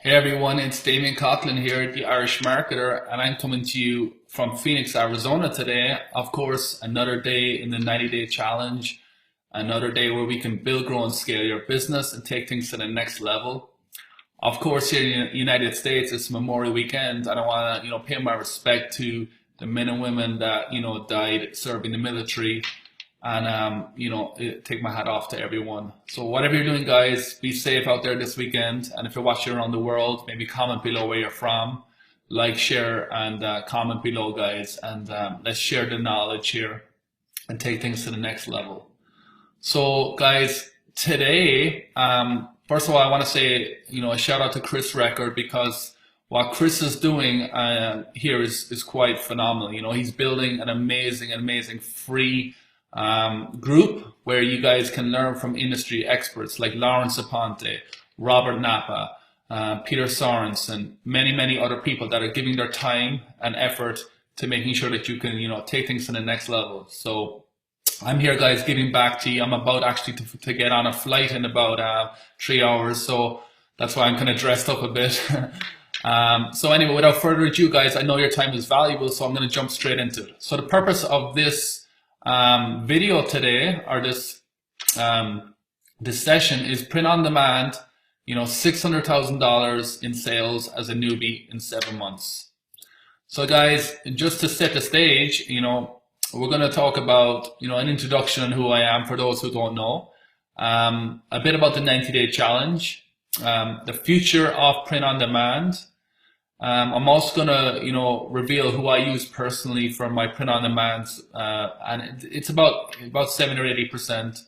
Hey everyone, it's Damien Coughlin here, the Irish Marketer, and I'm coming to you from Phoenix, Arizona today. Of course, another day in the 90-day challenge, another day where we can build, grow, and scale your business and take things to the next level. Of course, here in the United States, it's Memorial Weekend, and I want to, pay my respect to the men and women that, died serving the military and take my hat off to everyone. So whatever you're doing, guys, be safe out there this weekend. And if you're watching around the world, maybe comment below where you're from, like, share, and comment below, guys. And let's share the knowledge here and take things to the next level. So, guys, today, first of all, I want to say, a shout out to Chris Record, because what Chris is doing here is quite phenomenal. He's building an amazing free group where you guys can learn from industry experts like Lawrence Aponte, Robert Napa, Peter Sorensen, many other people that are giving their time and effort to making sure that you can, take things to the next level. So I'm here, guys, giving back to you. I'm about actually to get on a flight in about 3 hours, so that's why I'm kind of dressed up a bit. So anyway, without further ado, guys, I know your time is valuable, so I'm going to jump straight into it. So the purpose of this video today, or this session, is print on demand, $600,000 in sales as a newbie in 7 months. So guys, just to set the stage, we're going to talk about, an introduction on who I am for those who don't know, a bit about the 90-day challenge, the future of print on demand. I'm also gonna, reveal who I use personally for my print on demands, and it's about 70 or 80%.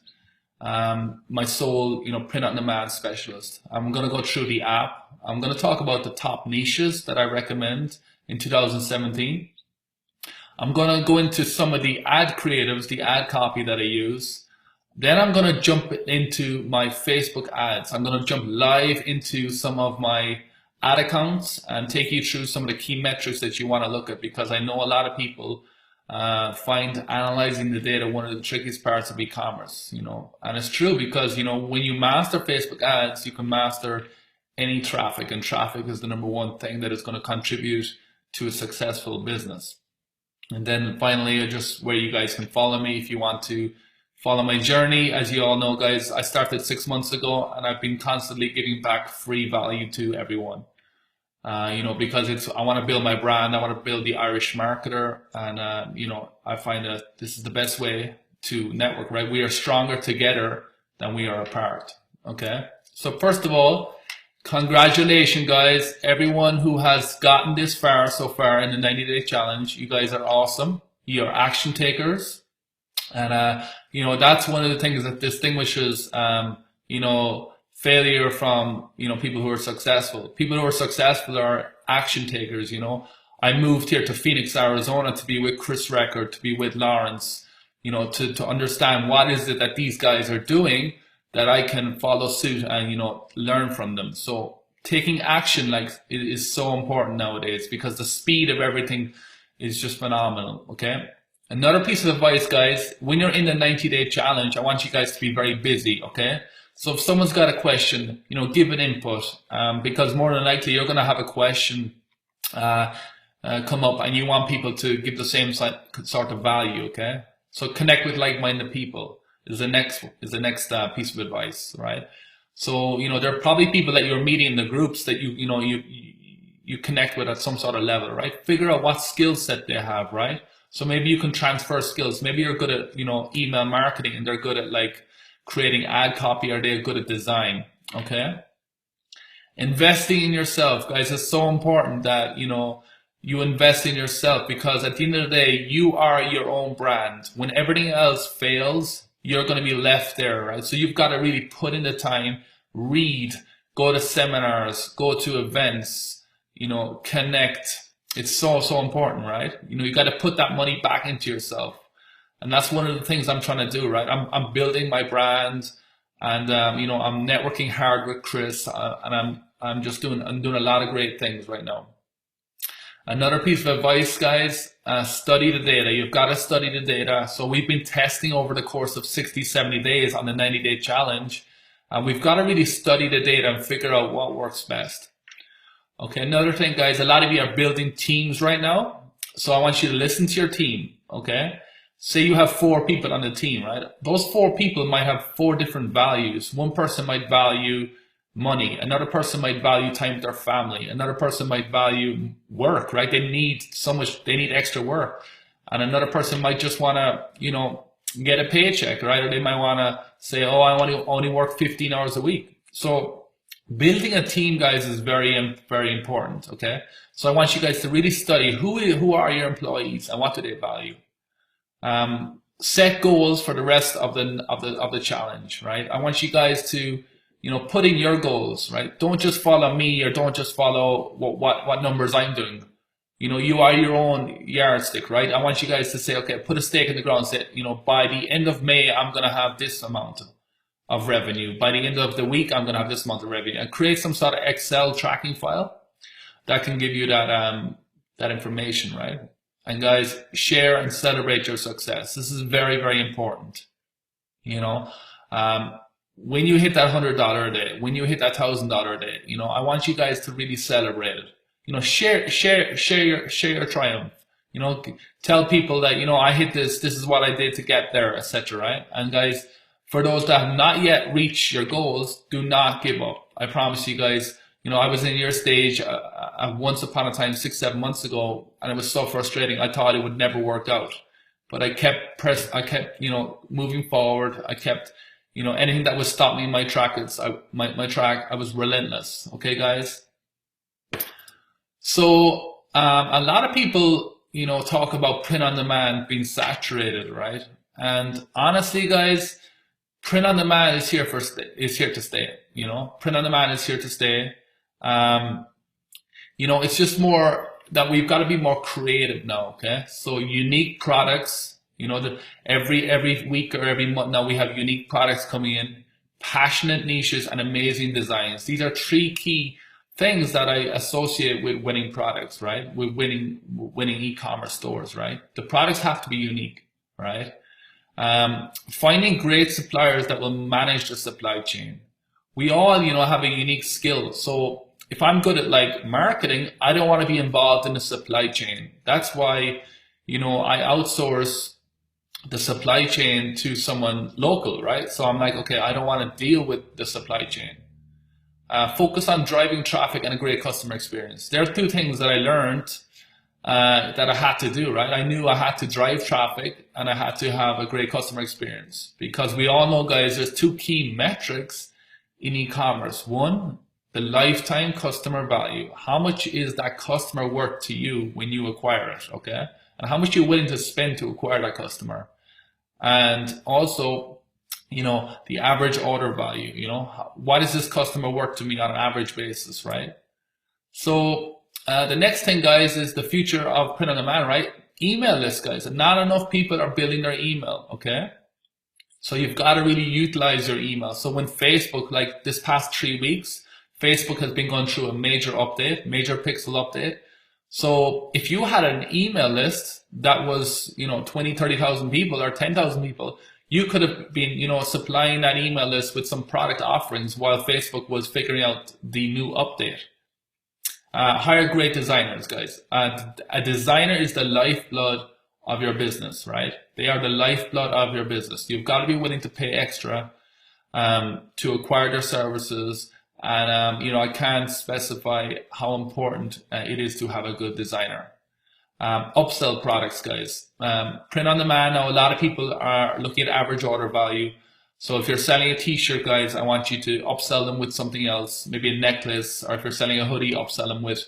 My sole, print on demand specialist. I'm gonna go through the app. I'm gonna talk about the top niches that I recommend in 2017. I'm gonna go into some of the ad creatives, the ad copy that I use. Then I'm gonna jump into my Facebook ads. I'm gonna jump live into some of my ad accounts and take you through some of the key metrics that you want to look at, because I know a lot of people find analyzing the data one of the trickiest parts of e-commerce, and it's true, because when you master Facebook ads, you can master any traffic, and traffic is the number one thing that is going to contribute to a successful business. And then finally, just where you guys can follow me if you want to follow my journey. As you all know, guys, I started 6 months ago, and I've been constantly giving back free value to everyone. Because I want to build my brand, I want to build the Irish Marketer, and I find that this is the best way to network, right? We are stronger together than we are apart. Okay. So first of all, congratulations, guys. Everyone who has gotten this far so far in the 90-day challenge, you guys are awesome. You're action takers. And, that's one of the things that distinguishes, failure from, people who are successful. People who are successful are action takers. I moved here to Phoenix, Arizona to be with Chris Record, to be with Lawrence, to understand what is it that these guys are doing that I can follow suit and, learn from them. So taking action, like, it is so important nowadays, because the speed of everything is just phenomenal. Okay. Another piece of advice, guys, when you're in the 90-day challenge, I want you guys to be very busy. Okay. So if someone's got a question, give an input, because more than likely you're going to have a question come up, and you want people to give the same sort of value. Okay, so connect with like-minded people is the next piece of advice, right? So there are probably people that you're meeting in the groups that you connect with at some sort of level, right? Figure out what skill set they have, right? So maybe you can transfer skills. Maybe you're good at email marketing, and they're good at creating ad copy, or they're good at design. Okay. Investing in yourself, guys, is so important that you invest in yourself, because at the end of the day, you are your own brand. When everything else fails, you're going to be left there, right? So you've got to really put in the time, read, go to seminars, go to events, connect. It's so important, right? You got to put that money back into yourself. And that's one of the things I'm trying to do, right? I'm building my brand, and I'm networking hard with Chris, and I'm doing a lot of great things right now. Another piece of advice, guys, study the data. You've got to study the data. So we've been testing over the course of 60, 70 days on the 90-day challenge. And we've got to really study the data and figure out what works best. Okay, another thing, guys, a lot of you are building teams right now. So I want you to listen to your team. Okay. Say you have 4 people on the team, right? Those 4 people might have 4 different values. One person might value money. Another person might value time with their family. Another person might value work, right? They need so much, they need extra work. And another person might just want to, get a paycheck, right? Or they might want to say, oh, I want to only work 15 hours a week. So building a team, guys, is very, very important. Okay. So I want you guys to really study who are your employees and what do they value. Set goals for the rest of the challenge, right? I want you guys to, put in your goals, right? Don't just follow me or don't just follow what numbers I'm doing. You are your own yardstick, right? I want you guys to say, okay, put a stake in the ground, say, by the end of May, I'm going to have this amount of revenue. By the end of the week, I'm going to have this amount of revenue, and create some sort of Excel tracking file that can give you that information, right? And guys, share and celebrate your success. This is very, very important. When you hit that $100 a day, when you hit that $1,000 a day, I want you guys to really celebrate it. Share your triumph. Tell people that, I hit this. This is what I did to get there, etc. Right? And guys, for those that have not yet reached your goals, do not give up. I promise you guys. I was in your stage once upon a time 6-7 months ago, and it was so frustrating. I thought it would never work out, but I kept moving forward. I kept, anything that would stop me in my track. My track. I was relentless. Okay, guys. So a lot of people, talk about print on demand being saturated, right? And honestly, guys, print on demand is here to stay. Print on demand is here to stay. It's just more that we've got to be more creative now. Okay, so unique products. Every week or every month now we have unique products coming in, passionate niches and amazing designs. These are 3 key things that I associate with winning products, right? With winning e-commerce stores, right? The products have to be unique, right? Finding great suppliers that will manage the supply chain. We all, have a unique skill. So if I'm good at marketing, I don't want to be involved in the supply chain. That's why, I outsource the supply chain to someone local, right? So I'm like, okay, I don't want to deal with the supply chain. Focus on driving traffic and a great customer experience. There are 2 things that I learned that I had to do, right? I knew I had to drive traffic and I had to have a great customer experience, because we all know, guys, there's 2 key metrics in e-commerce. One, the lifetime customer value. How much is that customer worth to you when you acquire it, okay? And how much you're willing to spend to acquire that customer. And also, the average order value, what is this customer worth to me on an average basis, right? So the next thing, guys, is the future of print on demand, right? Email lists, guys. And not enough people are building their email, okay? So you've got to really utilize your email. So when Facebook, like this past 3 weeks, Facebook has been going through a major update, major pixel update. So if you had an email list that was, 20, 30,000 people or 10,000 people, you could have been, supplying that email list with some product offerings while Facebook was figuring out the new update. Hire great designers, guys. A designer is the lifeblood of your business, right? They are the lifeblood of your business. You've got to be willing to pay extra to acquire their services. And, I can't specify how important it is to have a good designer. Upsell products, guys. Print on demand. Now, a lot of people are looking at average order value. So if you're selling a t-shirt, guys, I want you to upsell them with something else, maybe a necklace, or if you're selling a hoodie, upsell them with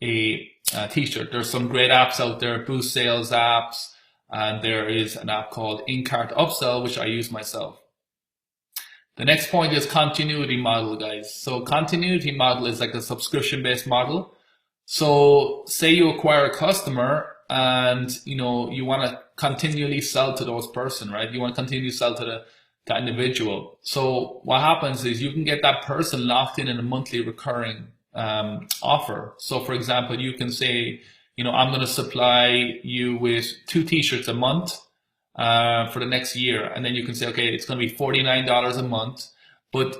a t-shirt. There's some great apps out there, Boost Sales apps, and there is an app called InCart Upsell, which I use myself. The next point is continuity model, guys. So continuity model is like a subscription-based model. So say you acquire a customer and, you want to continually sell to those person, right? You want to continue to sell to that individual. So what happens is you can get that person locked in a monthly recurring offer. So for example, you can say, I'm going to supply you with 2 t-shirts a month for the next year. And then you can say, okay, it's going to be $49 a month, but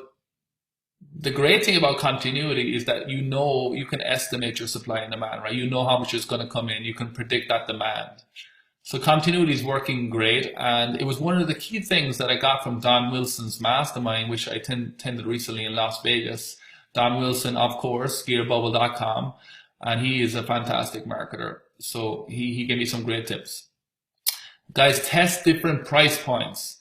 the great thing about continuity is that you can estimate your supply and demand, right? You know how much is going to come in. You can predict that demand. So continuity is working great, and it was one of the key things that I got from Don Wilson's mastermind, which I attended recently in Las Vegas. Don Wilson, of course, gearbubble.com, and he is a fantastic marketer. So he gave me some great tips. Guys, test different price points.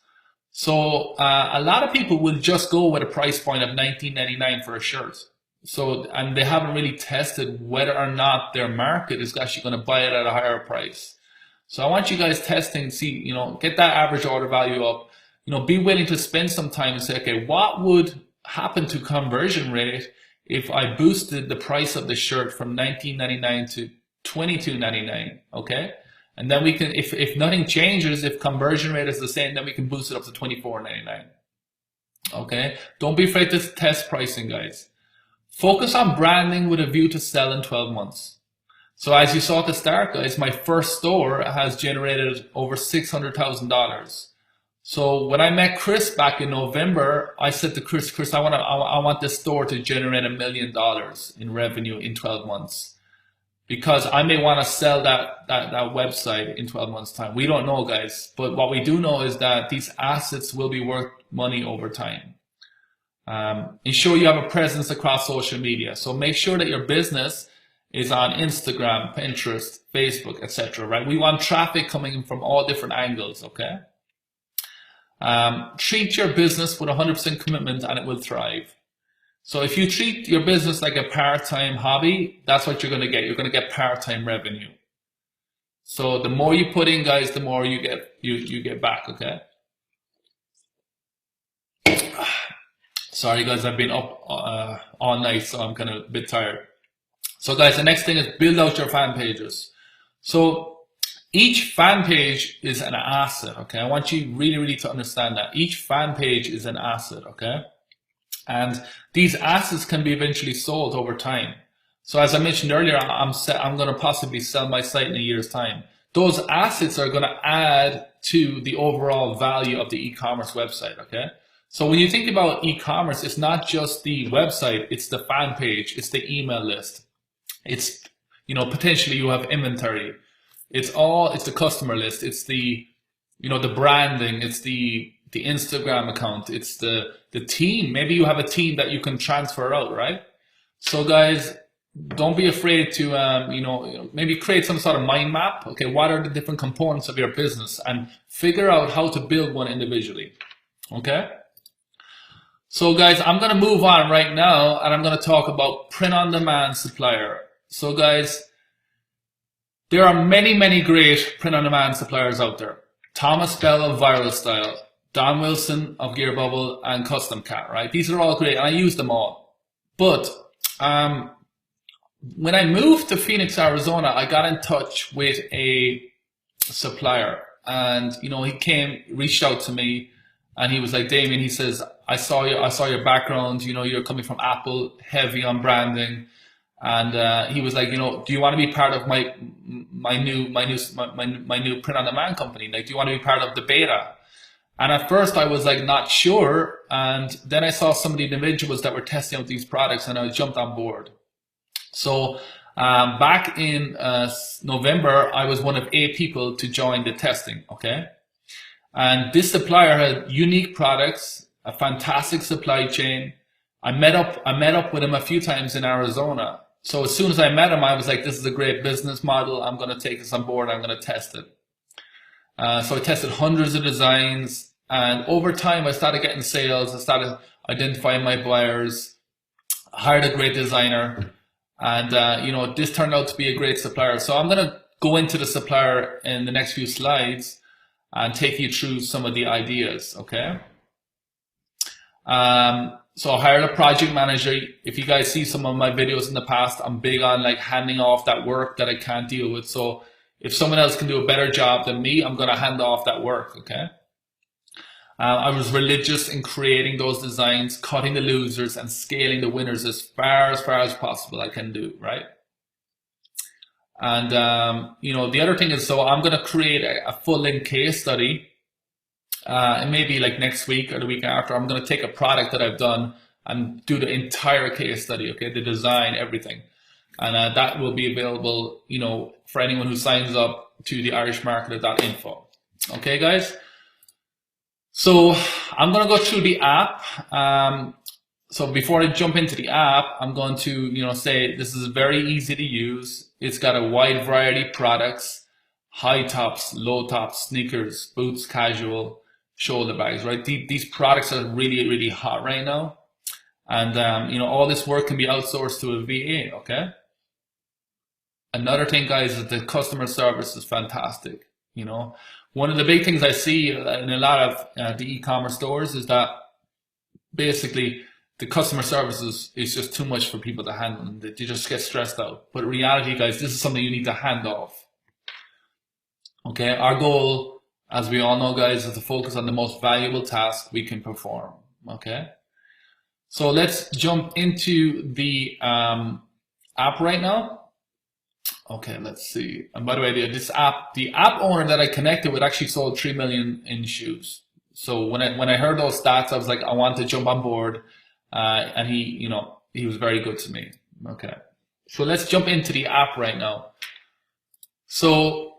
So a lot of people will just go with a price point of $19.99 for a shirt. So, and they haven't really tested whether or not their market is actually going to buy it at a higher price. So I want you guys testing, see, get that average order value up, be willing to spend some time and say, okay, what would happen to conversion rate if I boosted the price of the shirt from $19.99 to $22.99, okay? And then we can, if nothing changes, if conversion rate is the same, then we can boost it up to $24.99, okay? Don't be afraid to test pricing, guys. Focus on branding with a view to sell in 12 months. So as you saw at the start, guys, my first store has generated over $600,000. So when I met Chris back in November, I said to Chris, I want this store to generate $1 million in revenue in 12 months. Because I may want to sell that website in 12 months' time. We don't know, guys. But what we do know is that these assets will be worth money over time. Ensure you have a presence across social media. So make sure that your business is on Instagram, Pinterest, Facebook, etc. Right? We want traffic coming in from all different angles, okay? Treat your business with 100% commitment and it will thrive. So if you treat your business like a part-time hobby, that's what you're going to get. You're going to get part-time revenue. So the more you put in, guys, the more you get back, okay? Sorry, guys, I've been up all night, so I'm kind of a bit tired. So guys, the next thing is build out your fan pages. So each fan page is an asset, okay? I want you really to understand that. Each fan page is an asset, okay? And these assets can be eventually sold over time. So as I mentioned earlier, I'm going to possibly sell my site in a year's time. Those assets are going to add to the overall value of the e-commerce website, okay? So when you think about e-commerce, it's not just the website, it's the fan page, it's the email list. It's, potentially you have inventory. It's the customer list. It's the, the branding. It's the Instagram account. It's the team. Maybe you have a team that you can transfer out, right? So guys, don't be afraid to, maybe create some sort of mind map. Okay, what are the different components of your business and figure out how to build one individually. Okay? So guys, I'm going to move on right now and I'm going to talk about print-on-demand supplier. So guys, there are many great print-on-demand suppliers out there. Thomas Bell of Viral Style, Don Wilson of Gear Bubble, and Custom Cat, right? These are all great and I use them all. But when I moved to Phoenix, Arizona, I got in touch with a supplier and, he reached out to me and he was like, Damien, he says, I saw your background, you're coming from Apple, heavy on branding. And he was like, do you want to be part of my new print-on-demand company? Like, do you want to be part of the beta? And at first I was like not sure, and then I saw some of the individuals that were testing out these products, and I jumped on board. So back in November, I was one of 8 people to join the testing. Okay, and this supplier had unique products, a fantastic supply chain. I met up with him a few times in Arizona. So as soon as I met him, I was like, this is a great business model. I'm going to take this on board. I'm going to test it. So I tested hundreds of designs. And over time, I started getting sales. I started identifying my buyers, hired a great designer. And, this turned out to be a great supplier. So I'm going to go into the supplier in the next few slides and take you through some of the ideas, okay? So I hired a project manager. If you guys see some of my videos in the past, I'm big on like handing off that work that I can't deal with. So if someone else can do a better job than me, I'm going to hand off that work, okay? I was religious in creating those designs, cutting the losers and scaling the winners as far as possible I can do, right? And, the other thing is, so I'm going to create a full-length case study. And maybe like next week or the week after, I'm going to take a product that I've done and do the entire case study, okay, the design, everything. And that will be available, you know, for anyone who signs up to the irishmarketer.info. Okay, guys? So I'm going to go through the app. So before I jump into the app, I'm going to, you know, say this is very easy to use. It's got a wide variety of products, high tops, low tops, sneakers, boots, casual, shoulder bags, right? These products are really, really hot right now. And, you know, all this work can be outsourced to a VA, okay? Another thing, guys, is the customer service is fantastic. You know, one of the big things I see in a lot of the e-commerce stores is that basically the customer service is just too much for people to handle, and they just get stressed out. But in reality, guys, this is something you need to hand off. Okay, our goal, as we all know, guys, is to focus on the most valuable task we can perform. Okay, so let's jump into the app right now. Okay, let's see. And by the way, this app, the app owner that I connected with actually sold 3 million in shoes. So when I heard those stats, I was like, I want to jump on board. And he, you know, he was very good to me. Okay, so let's jump into the app right now. So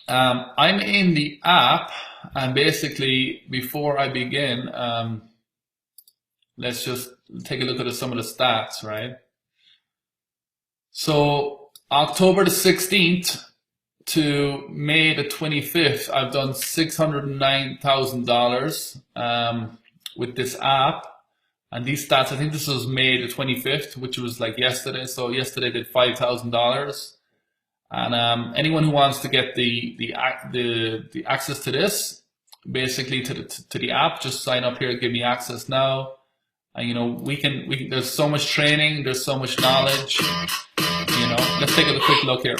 I'm in the app, and basically before I begin, let's just take a look at some of the stats, right? So October the 16th to May the 25th, I've done $609,000 with this app. And these stats, I think this was May the 25th, which was like yesterday. So yesterday I did $5,000. And anyone who wants to get the access to this, basically to the app, just sign up here, give me access now. And you know, we can there's so much training, there's so much knowledge. You know, let's take a quick look here.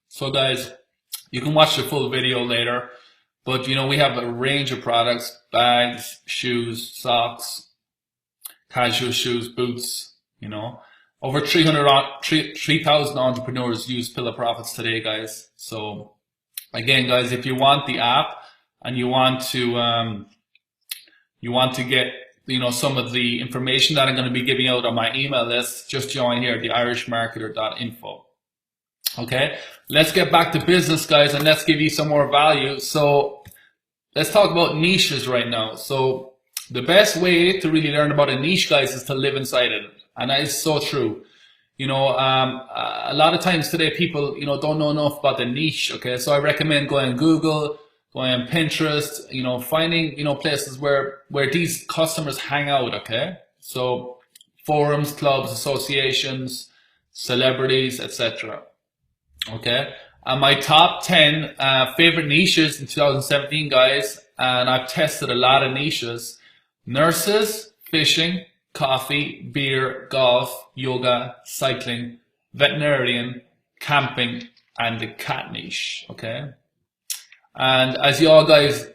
So guys, you can watch the full video later, but you know, we have a range of products: bags, shoes, socks, casual shoes, boots. You know, over 3,000 entrepreneurs use Pillar Profits today, guys. So again, guys, if you want the app and you want to get, you know, some of the information that I'm going to be giving out on my email list, just join here at the irishmarketer.info. Okay, let's get back to business, guys, and let's give you some more value. So let's talk about niches right now. So the best way to really learn about a niche, guys, is to live inside it. And that is so true. You know, a lot of times today people, you know, don't know enough about the niche. Okay, so I recommend going on Google, going on Pinterest, you know, finding, you know, places where these customers hang out. Okay, so forums, clubs, associations, celebrities, etc. Okay, my top 10 favorite niches in 2017, guys, and I've tested a lot of niches: nurses, fishing, coffee, beer, golf, yoga, cycling, veterinarian, camping, and the cat niche. Okay, and as you guys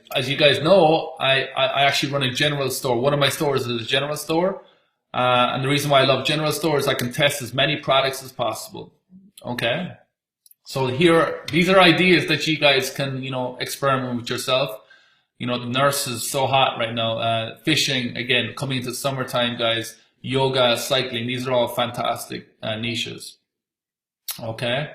know, I actually run a general store. One of my stores is a general store, and the reason why I love general stores is I can test as many products as possible. Okay. So here, these are ideas that you guys can, you know, experiment with yourself. You know, the nurse is so hot right now. Fishing, again, coming into summertime, guys. Yoga, cycling, these are all fantastic niches. Okay.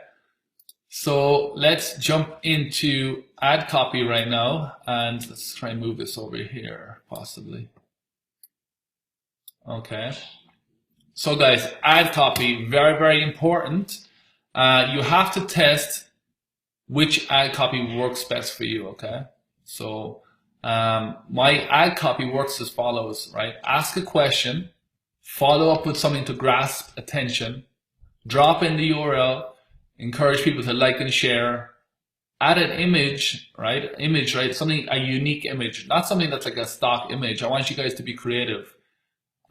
So let's jump into ad copy right now. And let's try and move this over here, possibly. Okay. So guys, ad copy, very, very important. You have to test which ad copy works best for you, okay? So my ad copy works as follows, right? Ask a question, follow up with something to grasp attention, drop in the URL, encourage people to like and share, add an image, right? Something, a unique image, not something that's like a stock image. I want you guys to be creative.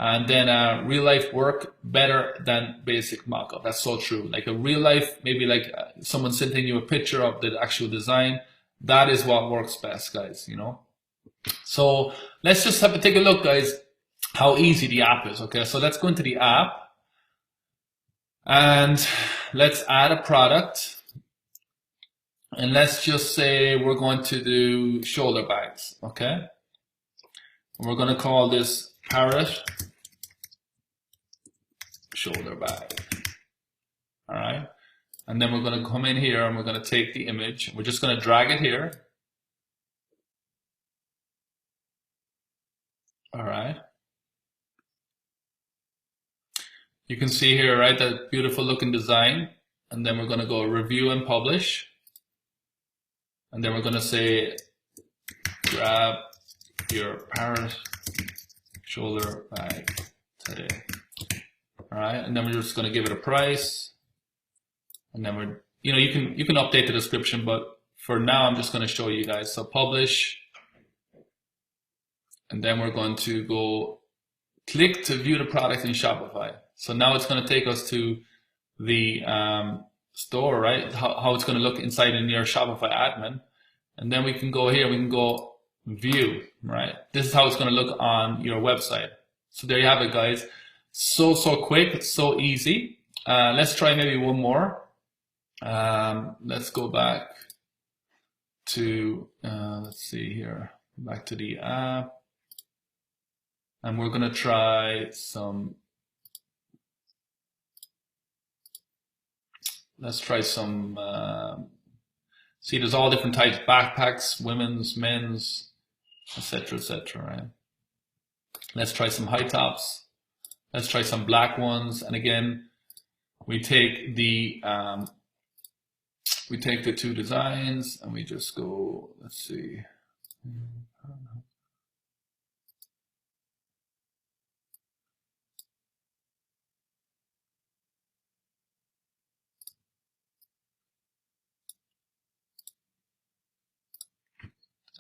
And then real life work better than basic mock-up. That's so true. Like a real life, maybe like someone sending you a picture of the actual design, That is what works best, guys, you know. So let's just have to take a look, guys, how easy the app is. Okay, so let's go into the app and let's add a product. And let's just say we're going to do shoulder bags, okay? We're going to call this Parrot shoulder bag. All right. And then we're going to come in here and we're going to take the image. We're just going to drag it here. All right. You can see here, right, that beautiful looking design. And then we're going to go review and publish. And then we're going to say, grab your Parrot shoulder bag today. All right. And then we're just going to give it a price. And then we're, you know, you can update the description, but for now, I'm just going to show you guys. So publish. And then we're going to go click to view the product in Shopify. So now it's going to take us to the store, right? How it's going to look inside in your Shopify admin. And then we can go here, we can go view, right? This is how it's going to look on your website. So there you have it, guys. So quick, so easy. Let's try maybe one more. Let's go back to, let's see here, back to the app. And we're going to try some, let's try some, see, there's all different types, backpacks, women's, men's, etc., right? Let's try some high tops. Let's try some black ones. And again, we take the two designs and we just go, let's see. I don't know.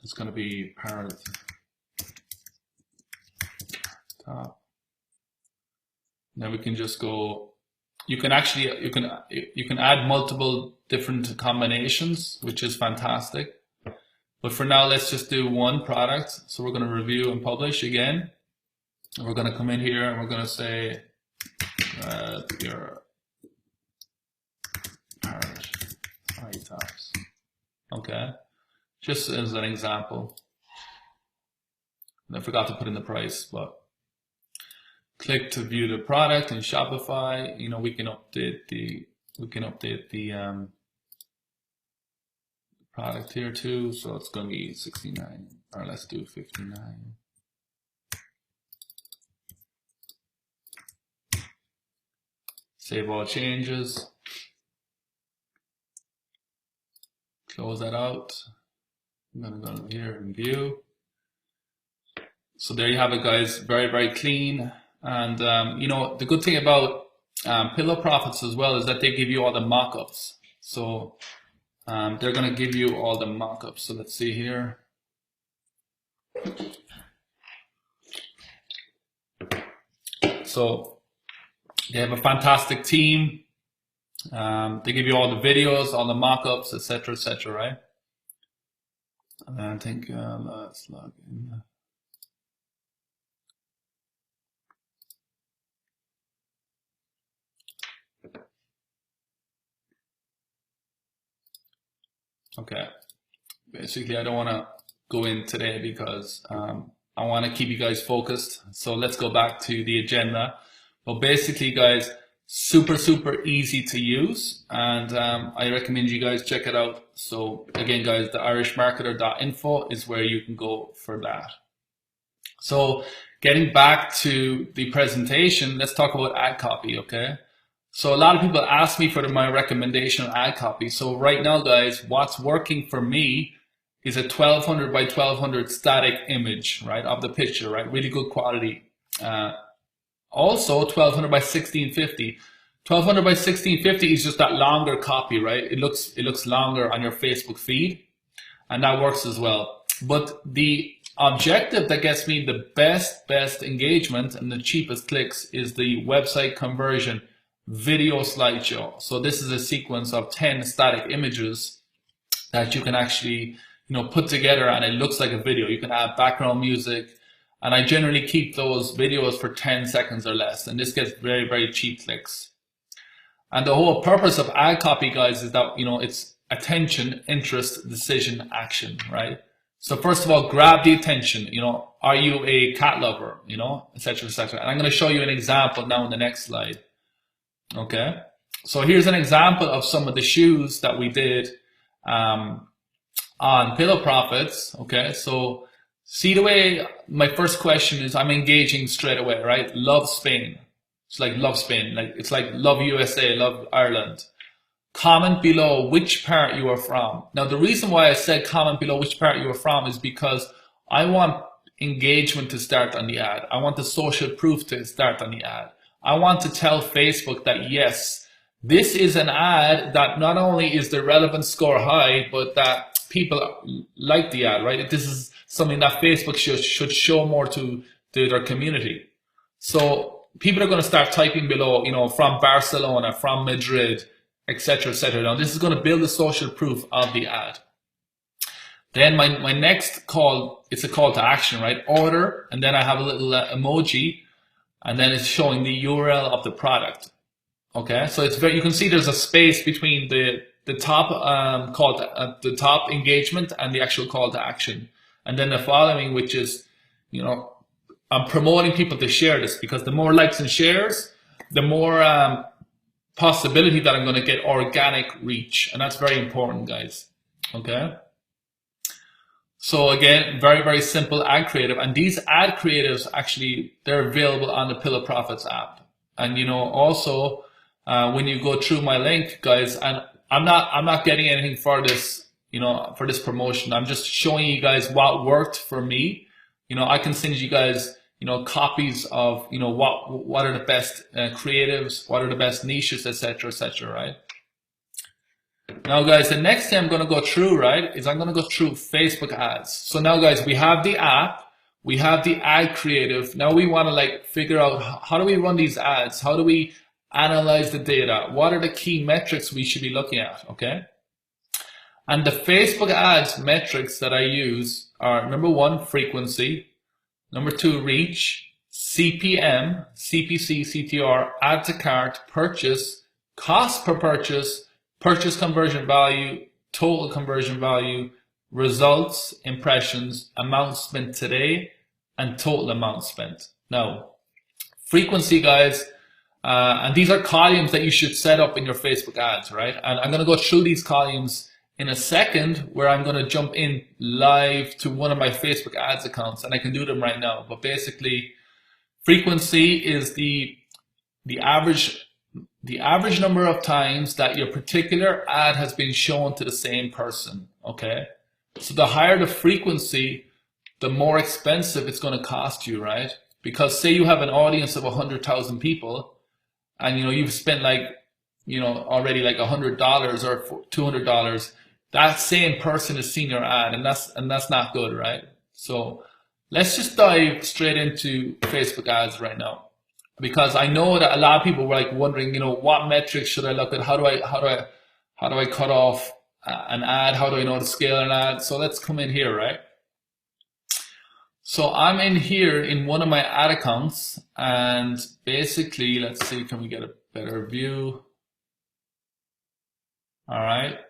It's going to be Parrot top. Then we can just go. You can actually you can add multiple different combinations, which is fantastic. But for now, let's just do one product. So we're going to review and publish again. And we're going to come in here and we're going to say your Parrot high tops. Okay. Just as an example. And I forgot to put in the price, but click to view the product in Shopify. You know, we can update the product here too. So it's going to be 69, or let's do 59. Save all changes. Close that out. I'm going to go here and view. So there you have it, guys. Very clean. And you know, the good thing about Pillow Profits as well is that they give you all the mock-ups. So they're going to give you all the mock-ups. So let's see here. So they have a fantastic team. They give you all the videos, all the mock-ups, etc., right? And I think let's log in. Okay. Basically, I don't want to go in today because I want to keep you guys focused. So let's go back to the agenda. But basically, guys, super easy to use, and I recommend you guys check it out. So again, guys, the irishmarketer.info is where you can go for that. So getting back to the presentation, let's talk about ad copy, okay? So a lot of people ask me for my recommendation on ad copy. So right now, guys, what's working for me is a 1200 by 1200 static image, right, of the picture, right? Really good quality. Also 1200 by 1650. 1200 by 1650 is just that longer copy, right? It looks longer on your Facebook feed, and that works as well. But the objective that gets me the best engagement and the cheapest clicks is the website conversion video slideshow. So this is a sequence of 10 static images that you can actually put together and it looks like a video. You can add background music, and I generally keep those videos for 10 seconds or less, and this gets very, very cheap clicks. And the whole purpose of ad copy, guys, is that, it's attention, interest, decision, action, right? So first of all, grab the attention. Are you a cat lover? Etc., etc. And I'm going to show you an example now in the next slide. Okay. So here's an example of some of the shoes that we did on Pillow Profits. Okay. So see the way my first question is, I'm engaging straight away, right? Love Spain. It's like love Spain. It's like love USA, love Ireland. Comment below which part you are from. Now, the reason why I said comment below which part you are from is because I want engagement to start on the ad. I want the social proof to start on the ad. I want to tell Facebook that, yes, this is an ad that not only is the relevance score high, but that people like the ad, right? This is something that Facebook should show more to their community. So people are going to start typing below, from Barcelona, from Madrid, etc., etc. Now, this is going to build the social proof of the ad. Then my next call, it's a call to action, right? Order, and then I have a little emoji, and then it's showing the URL of the product. Okay, so it's you can see there's a space between the top the top engagement and the actual call to action, and then the following, which is, I'm promoting people to share this, because the more likes and shares, the more possibility that I'm going to get organic reach, and that's very important, guys. Okay. So again, very, very simple ad creative, and these ad creatives actually, they're available on the Pillow Profits app. And also when you go through my link, guys, and I'm not getting anything for this, for this promotion. I'm just showing you guys what worked for me. I can send you guys copies of what are the best creatives, what are the best niches, etc., etc., right? Now, guys, the next thing I'm going to go through, right, is I'm going to go through Facebook ads. So now, guys, we have the app, we have the ad creative. Now we want to figure out, how do we run these ads? How do we analyze the data? What are the key metrics we should be looking at? Okay. And the Facebook ads metrics that I use are, number one, frequency. Number two, reach, CPM, CPC, CTR, add to cart, purchase, cost per purchase, purchase conversion value, total conversion value, results, impressions, amount spent today, and total amount spent. Now, frequency, guys, and these are columns that you should set up in your Facebook ads, right? And I'm going to go through these columns in a second, where I'm going to jump in live to one of my Facebook ads accounts, and I can do them right now. But basically, frequency is the average number of times that your particular ad has been shown to the same person. Okay, so the higher the frequency, the more expensive it's going to cost you, right? Because say you have an audience of 100,000 people, and you've spent already $100 or $200. That same person has seen your ad, and that's not good, right? So let's just dive straight into Facebook ads right now, because I know that a lot of people were wondering, what metrics should I look at? How do I cut off an ad? How do I know to scale an ad? So let's come in here, right? So I'm in here in one of my ad accounts, and basically, let's see, can we get a better view? All right.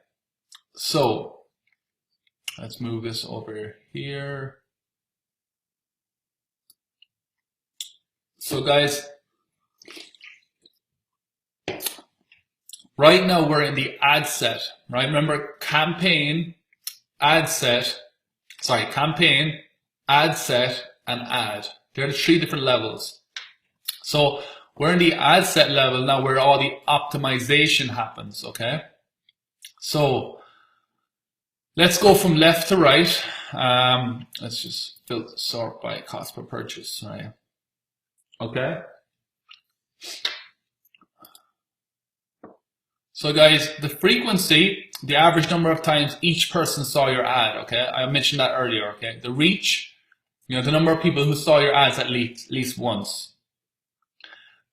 So let's move this over here. So guys, right now we're in the ad set, right? Remember, campaign, ad set, campaign, ad set, and ad. There are three different levels. So we're in the ad set level now, where all the optimization happens, okay? So let's go from left to right. Let's just sort by cost per purchase, right? Okay. So guys, the frequency, the average number of times each person saw your ad, okay? I mentioned that earlier, okay? The reach, the number of people who saw your ads at least once.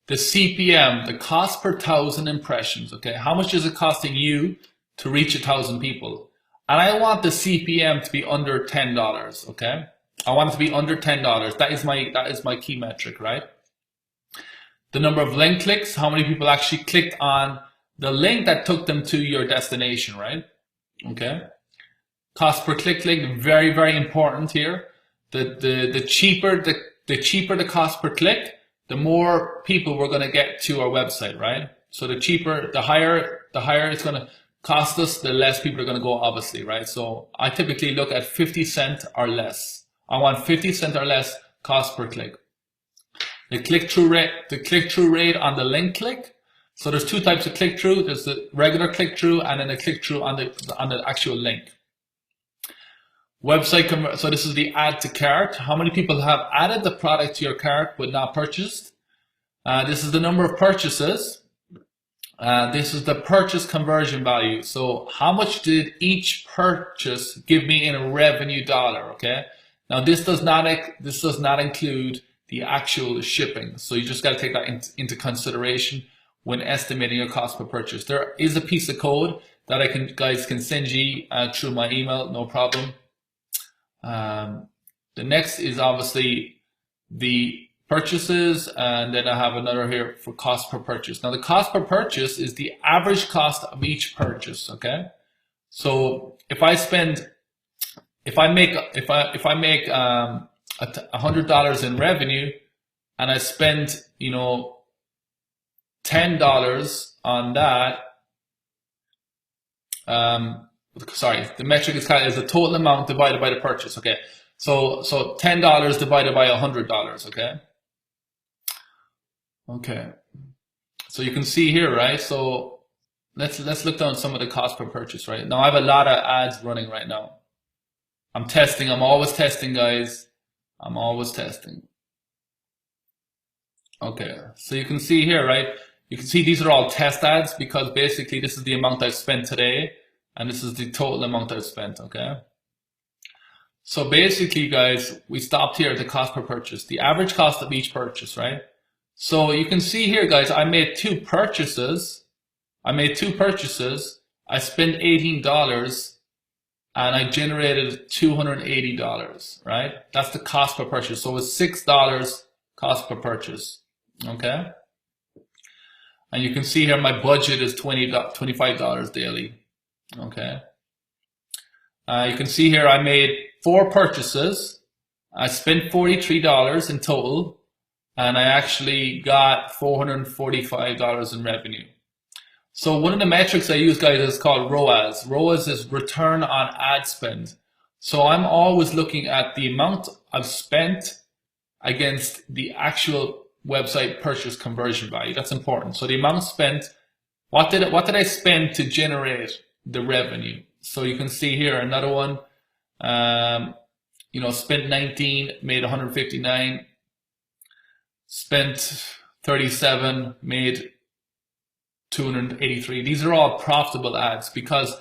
The CPM, the cost per 1,000 impressions, okay? How much is it costing you to reach 1,000 people? And I want the CPM to be under $10, okay? I want it to be under $10. That is my key metric, right? The number of link clicks, how many people actually clicked on the link that took them to your destination, right? Okay. Cost per click link, very, very important here. The cheaper the cost per click, the more people we're going to get to our website, right? So the higher it's going to cost us, the less people are going to go, obviously, right? So I typically look at 50 cents or less. I want 50 cents or less cost per click. The click-through rate on the link click. So there's two types of click-through. There's the regular click-through and then the click-through on the actual link. Website so this is the add to cart. How many people have added the product to your cart but not purchased? This is the number of purchases. This is the purchase conversion value. So how much did each purchase give me in a revenue dollar? Okay. Now this does not include the actual shipping. So you just got to take that into consideration when estimating your cost per purchase. There is a piece of code that guys can send you through my email, no problem. The next is obviously the purchases, and then I have another here for cost per purchase. Now the cost per purchase is the average cost of each purchase. Okay, so if I make $100 in revenue, and I spend $10 on that. Sorry, the metric is the total amount divided by the purchase. Okay, so $10 divided by $100. Okay. Okay. So you can see here, right? So let's look down some of the cost per purchase, right? Now I have a lot of ads running right now. I'm testing. I'm always testing, guys. I'm always testing. Okay. So you can see here, right? You can see these are all test ads because basically this is the amount I've spent today. And this is the total amount I've spent, okay? So basically, guys, we stopped here at the cost per purchase, the average cost of each purchase, right? So you can see here, guys, I made two purchases. I spent $18 and I generated $280, right? That's the cost per purchase. So it's $6 cost per purchase, okay? And you can see here my budget is $25 daily. Okay. You can see here I made 4 purchases. I spent $43 in total, and I actually got $445 in revenue. So one of the metrics I use, guys, is called ROAS. ROAS is return on ad spend. So I'm always looking at the amount I've spent against the actual website purchase conversion value. That's important. So the amount spent, what did I spend to generate the revenue? So you can see here another one, spent 19, made 159, spent 37, made 283. These are all profitable ads because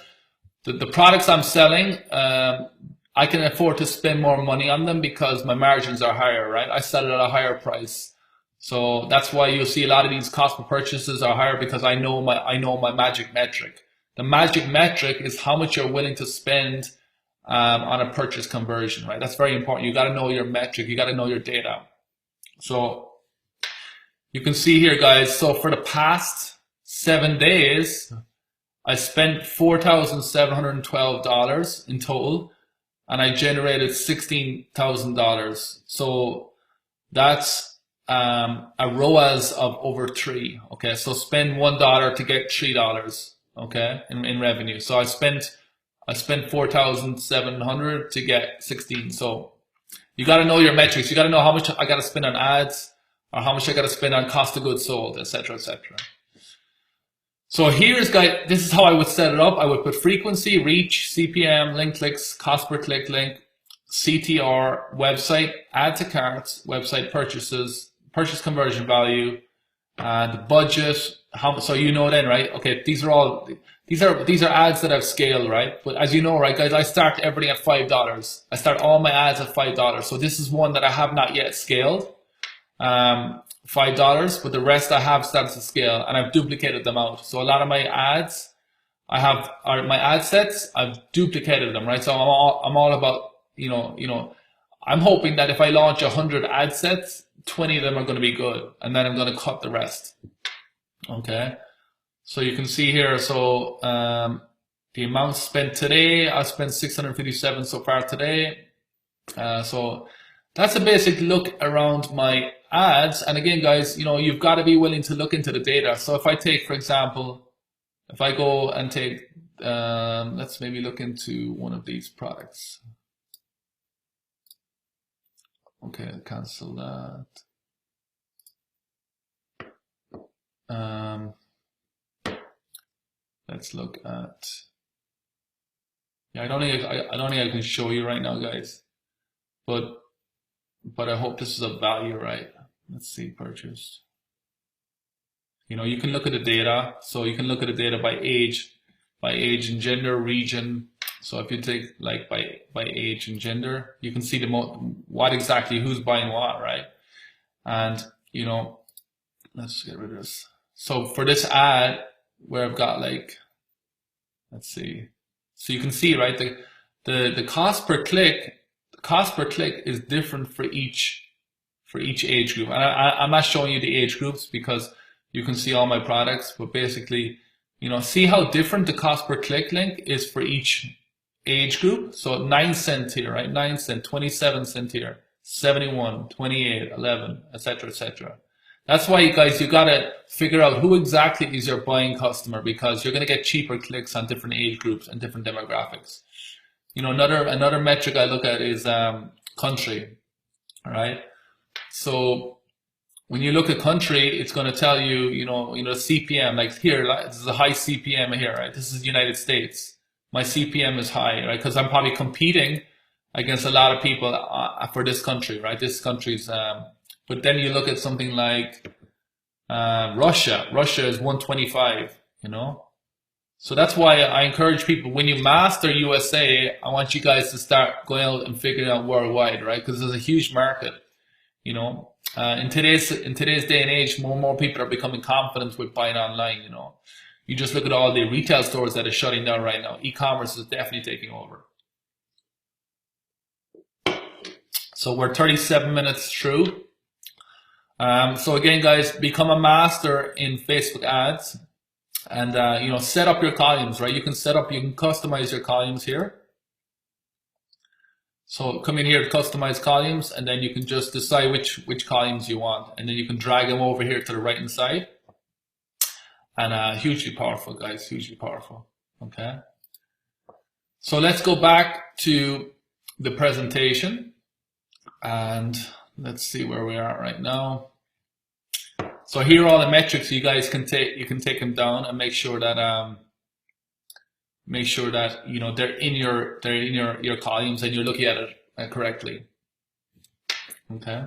the products I'm selling, I can afford to spend more money on them because my margins are higher, right? I sell it at a higher price. So that's why you'll see a lot of these cost per purchases are higher because I know my magic metric. The magic metric is how much you're willing to spend on a purchase conversion, right? That's very important. You got to know your metric. You got to know your data. So you can see here, guys. So for the past 7 days, I spent $4,712 in total, and I generated $16,000. So that's a ROAS of over 3. Okay, so spend $1 to get $3. Okay, in revenue. So I spent 4,700 to get 16. So you got to know your metrics. You got to know how much I got to spend on ads or how much I got to spend on cost of goods sold, etc., etc. So here's, guys, this is how I would set it up. I would put frequency, reach, CPM, link clicks, cost per click link, CTR, website, add to carts, website purchases, purchase conversion value, the budget. So you know then, right? Okay, these are ads that I've scaled, right? But as you know, right, guys, I start everything at $5. I start all my ads at $5. So this is one that I have not yet scaled, $5, but the rest I have started to scale and I've duplicated them out. So a lot of my ads I have my ad sets. I've duplicated them, right? So I'm all about, I'm hoping that if I launch 100 ad sets, 20 of them are going to be good, and then I'm going to cut the rest. Okay. So you can see here. So the amount spent today, I spent 657 so far today. So that's a basic look around my ads. And again, guys, you've got to be willing to look into the data. So if I take, for example, if I go and take, let's maybe look into one of these products. Okay, cancel that. Let's look at, I don't think I can show you right now, guys, but I hope this is of value, right? Let's see, purchase. You can look at the data. So you can look at the data by age and gender, region. So if you take like by age and gender, you can see what exactly who's buying what, right? And let's get rid of this. So for this ad, where I've got like, let's see. So you can see, right, the cost per click, is different for each age group. And I'm not showing you the age groups because you can see all my products, but basically, see how different the cost per click link is for each age group. So 9 cents here, right? 9 cents, 27 cents here, 71, 28, 11, etc., etc. That's why, you guys, you gotta figure out who exactly is your buying customer, because you're gonna get cheaper clicks on different age groups and different demographics. Another metric I look at is country. All right. So when you look at country, it's going to tell you, CPM. Like here, this is a high CPM here, right? This is the United States. My CPM is high, right? Because I'm probably competing against a lot of people for this country, right? This country's. But then you look at something like Russia. Russia is 125. So that's why I encourage people, when you master USA, I want you guys to start going out and figuring out worldwide, right? Because there's a huge market. In today's day and age, more and more people are becoming confident with buying online. You just look at all the retail stores that are shutting down right now. E-commerce is definitely taking over. So we're 37 minutes through. So again, guys, become a master in Facebook ads, and set up your columns, right? You can customize your columns here. So come in here to customize columns, and then you can just decide which columns you want, and then you can drag them over here to the right hand side. And hugely powerful, guys, hugely powerful. Okay. So let's go back to the presentation, and let's see where we are right now. So here are all the metrics you guys can take. You can take them down and make sure that they're in your columns and you're looking at it correctly. Okay.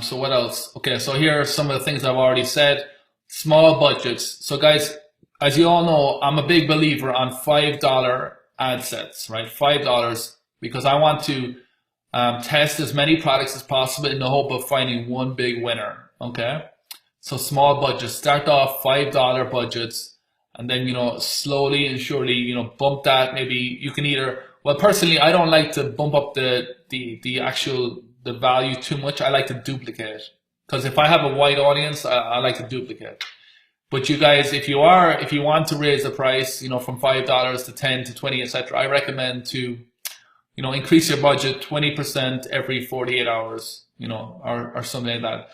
So what else? Okay, so here are some of the things I've already said. Small budgets. So guys, as you all know, I'm a big believer on $5 ad sets, right? $5, because I want to test as many products as possible in the hope of finding one big winner. Okay. So small budgets, start off $5 budgets, and then, slowly and surely, bump that. Maybe you can either, well, personally, I don't like to bump up the value too much. I like to duplicate, because if I have a wide audience, I like to duplicate. But you guys, if you want to raise the price, from $5 to 10 to 20, etc., I recommend to, increase your budget 20% every 48 hours, or something like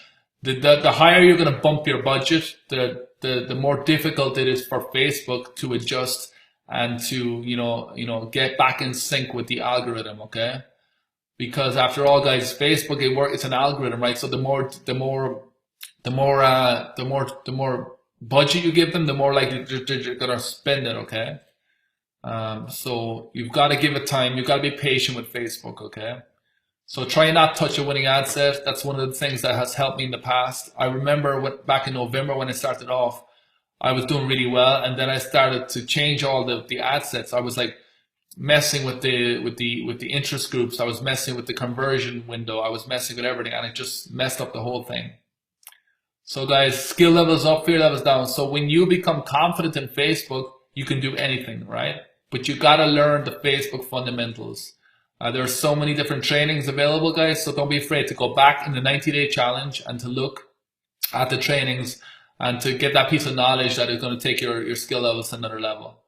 that. The higher you're going to bump your budget, the more difficult it is for Facebook to adjust and to, get back in sync with the algorithm. Okay. Because after all, guys, Facebook, it's an algorithm, right? So the more budget you give them, the more likely they're going to spend it. Okay. So you've got to give it time. You've got to be patient with Facebook. Okay. So try not touch a winning ad set. That's one of the things that has helped me in the past. I remember back in November when I started off, I was doing really well, and then I started to change all the ad sets. I was like messing with the interest groups. I was messing with the conversion window. I was messing with everything, and it just messed up the whole thing. So guys, skill levels up, fear levels down. So when you become confident in Facebook, you can do anything, right? But you gotta learn the Facebook fundamentals. There are so many different trainings available, guys. So don't be afraid to go back in the 90-day challenge and to look at the trainings and to get that piece of knowledge that is going to take your skill levels to another level.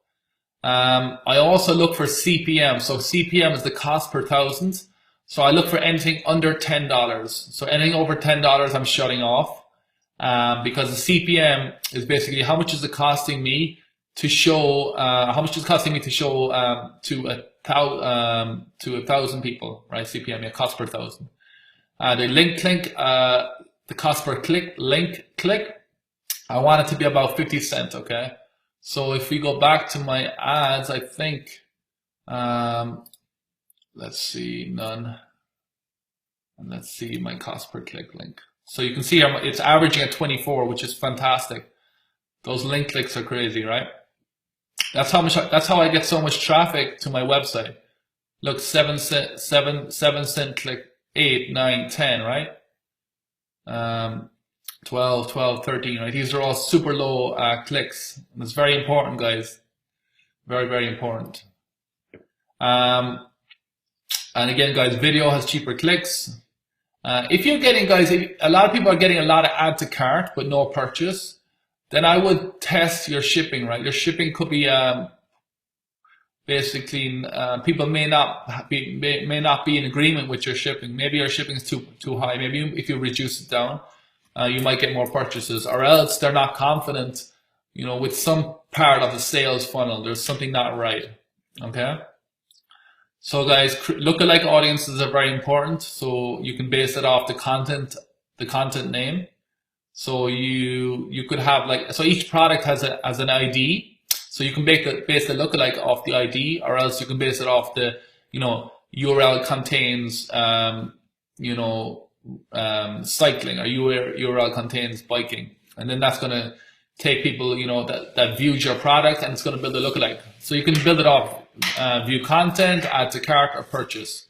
I also look for CPM. So CPM is the cost per thousand. So I look for anything under $10. So anything over $10, I'm shutting off. Because the CPM is basically how much is it costing me to show, to a thousand people, right? CPM, yeah, cost per thousand. The link click, the cost per link click, I want it to be about 50 cents, okay? So if we go back to my ads, I think, let's see, none. And let's see my cost per click link. So you can see it's averaging at 24, which is fantastic. Those link clicks are crazy, right? That's how I get so much traffic to my website. Look, 7 cent click, 8, 9, 10, right? 12, 13, right? These are all super low clicks. And it's very important, guys. Very, very important. And again, guys, video has cheaper clicks. If you're getting, guys, a lot of people are getting a lot of add to cart but no purchase, then I would test your shipping, right? Your shipping could be basically people may not be in agreement with your shipping. Maybe your shipping is too high. Maybe if you reduce it down, you might get more purchases, or else they're not confident, you know, with some part of the sales funnel. There's something not right. Okay. So guys, lookalike audiences are very important. So you can base it off the content name. So you could have so each product has an ID. So you can base the lookalike off the ID, or else you can base it off the, URL contains, cycling, or URL contains biking. And then that's going to take people, that viewed your product, and it's going to build a lookalike. So you can build it off view content, add to cart, or purchase.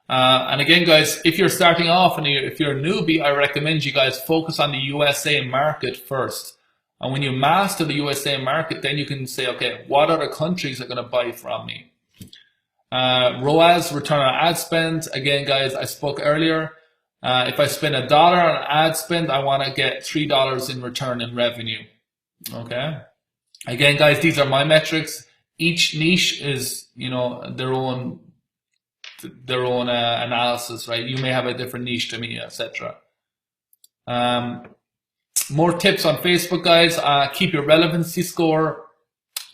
And again, guys, if you're starting off and if you're a newbie, I recommend you guys focus on the USA market first. And when you master the USA market, then you can say, okay, what other countries are going to buy from me? ROAS, return on ad spend. Again, guys, I spoke earlier. If I spend $1 on ad spend, I want to get $3 in return in revenue. Okay. Again, guys, these are my metrics. Each niche is, their own analysis, right? You may have a different niche to me, etc. More tips on Facebook, guys. Keep your relevancy score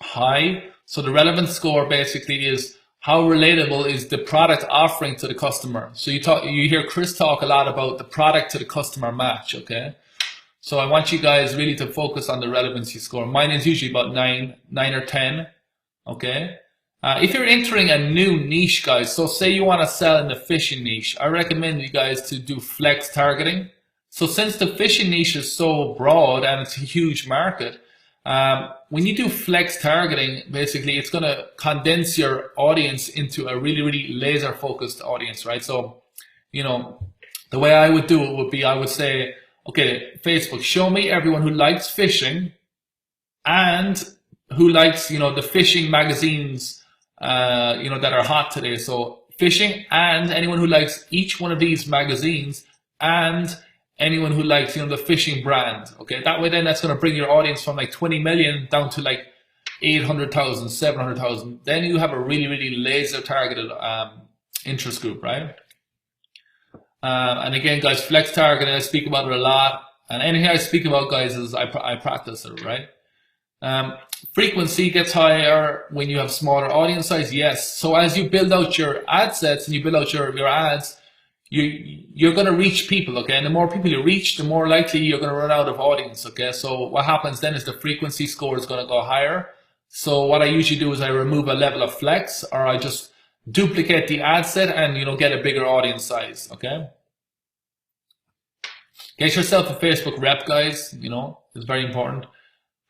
high. So the relevance score basically is how relatable is the product offering to the customer. So you hear Chris talk a lot about the product to the customer match, okay? So I want you guys really to focus on the relevancy score. Mine is usually about 9 or 10, okay? If you're entering a new niche, guys, so say you want to sell in the fishing niche, I recommend you guys to do flex targeting. So since the fishing niche is so broad and it's a huge market, when you do flex targeting, basically it's going to condense your audience into a really, really laser focused audience, right? So, the way I would do it would be, I would say, okay, Facebook, show me everyone who likes fishing and who likes, the fishing magazines, that are hot today. So fishing and anyone who likes each one of these magazines and anyone who likes, the fishing brand. Okay. That way, then that's going to bring your audience from 20 million down to 800,000, 700,000. Then you have a really, really laser targeted, interest group, right? And again, guys, flex targeting, I speak about it a lot. And anything I speak about, guys, is I practice it, right? Frequency gets higher when you have smaller audience size. Yes. So as you build out your ad sets and you build out your ads, you're going to reach people. Okay. And the more people you reach, the more likely you're going to run out of audience. Okay. So what happens then is the frequency score is going to go higher. So what I usually do is I remove a level of flex, or I just duplicate the ad set and, get a bigger audience size. Okay. Get yourself a Facebook rep, guys. It's very important.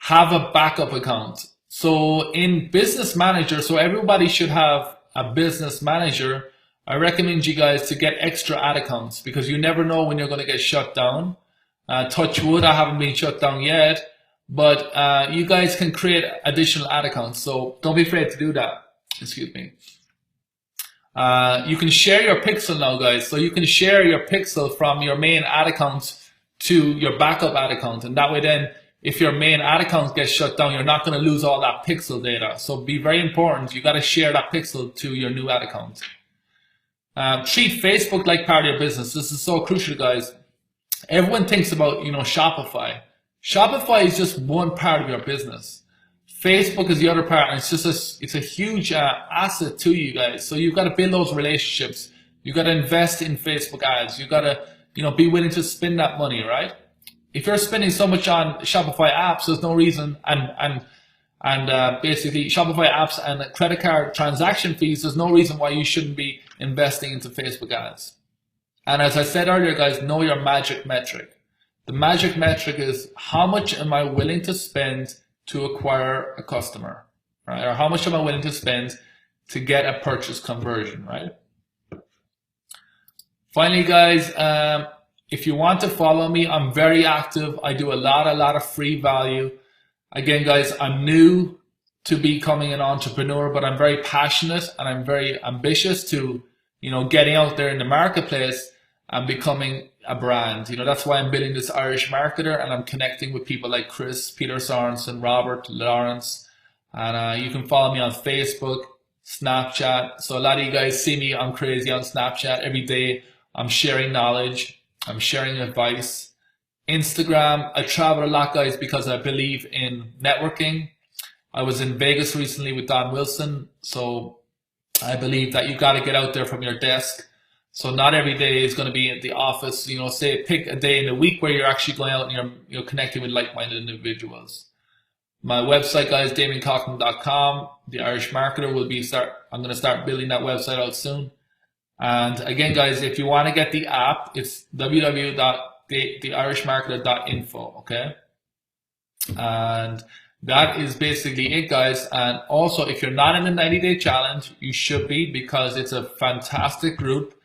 Have a backup account. So in Business Manager, so everybody should have a business manager. I recommend you guys to get extra ad accounts, because you never know when you're going to get shut down. Touch wood, I haven't been shut down yet, but you guys can create additional ad accounts. So don't be afraid to do that. Excuse me. You can share your pixel now, guys. So you can share your pixel from your main ad account to your backup ad account. And that way then, if your main ad account gets shut down, you're not going to lose all that pixel data. So be very important. You got to share that pixel to your new ad account. Treat Facebook like part of your business. This is so crucial, guys. Everyone thinks about, Shopify. Shopify is just one part of your business. Facebook is the other part, and it's a huge asset to you guys. So you've got to build those relationships. You've got to invest in Facebook ads. You've got to, be willing to spend that money, right? If you're spending so much on Shopify apps, there's no reason, and basically Shopify apps and credit card transaction fees, there's no reason why you shouldn't be investing into Facebook ads. And as I said earlier, guys, know your magic metric. The magic metric is how much am I willing to spend to acquire a customer, right? Or how much am I willing to spend to get a purchase conversion, right? Finally, guys, if you want to follow me, I'm very active. I do a lot of free value. Again, guys, I'm new to becoming an entrepreneur, but I'm very passionate and I'm very ambitious to, getting out there in the marketplace and becoming a brand. That's why I'm building this Irish Marketer, and I'm connecting with people like Chris, Peter Sorensen, Robert, Lawrence. And you can follow me on Facebook, Snapchat. So a lot of you guys see me, I'm crazy on Snapchat. Every day I'm sharing knowledge, I'm sharing advice. Instagram, I travel a lot, guys, because I believe in networking. I was in Vegas recently with Don Wilson. So I believe that you got to get out there from your desk. So not every day is going to be at the office. Say pick a day in the week where you're actually going out and you're connecting with like-minded individuals. My website, guys, DamienCoughlin.com. The Irish Marketer I'm going to start building that website out soon. And again, guys, if you want to get the app, it's www.theirishmarketer.info. Okay, and that is basically it, guys. And also, if you're not in the 90-day challenge, you should be, because it's a fantastic group.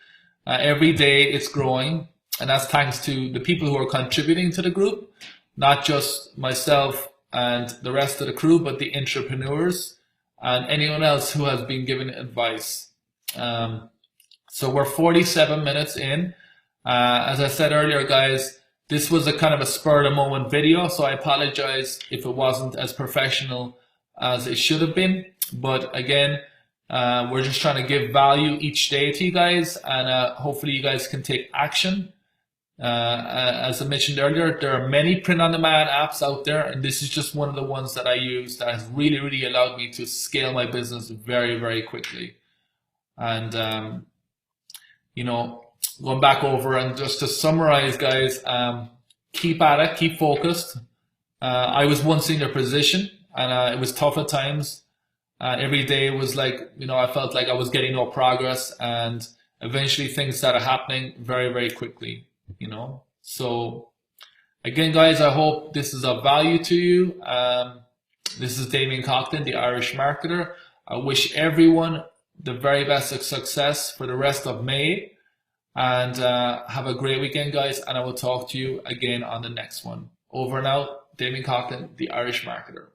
Every day it's growing, and that's thanks to the people who are contributing to the group, not just myself and the rest of the crew, but the entrepreneurs and anyone else who has been given advice. So we're 47 minutes in. As I said earlier, guys, this was a kind of a spur of the moment video, so I apologize if it wasn't as professional as it should have been. But again, we're just trying to give value each day to you guys, and hopefully you guys can take action. As I mentioned earlier, there are many print-on-demand apps out there, and this is just one of the ones that I use that has really allowed me to scale my business very quickly. And going back over and just to summarize, guys, keep at it, keep focused. I was once in your position, and it was tough at times. Every day was like, I felt like I was getting no progress, and eventually things started happening very quickly, So again, guys, I hope this is of value to you. This is Damien Coughlin, the Irish Marketer. I wish everyone the very best of success for the rest of May, and have a great weekend, guys, and I will talk to you again on the next one. Over and out. Damien Coughlin, the Irish Marketer.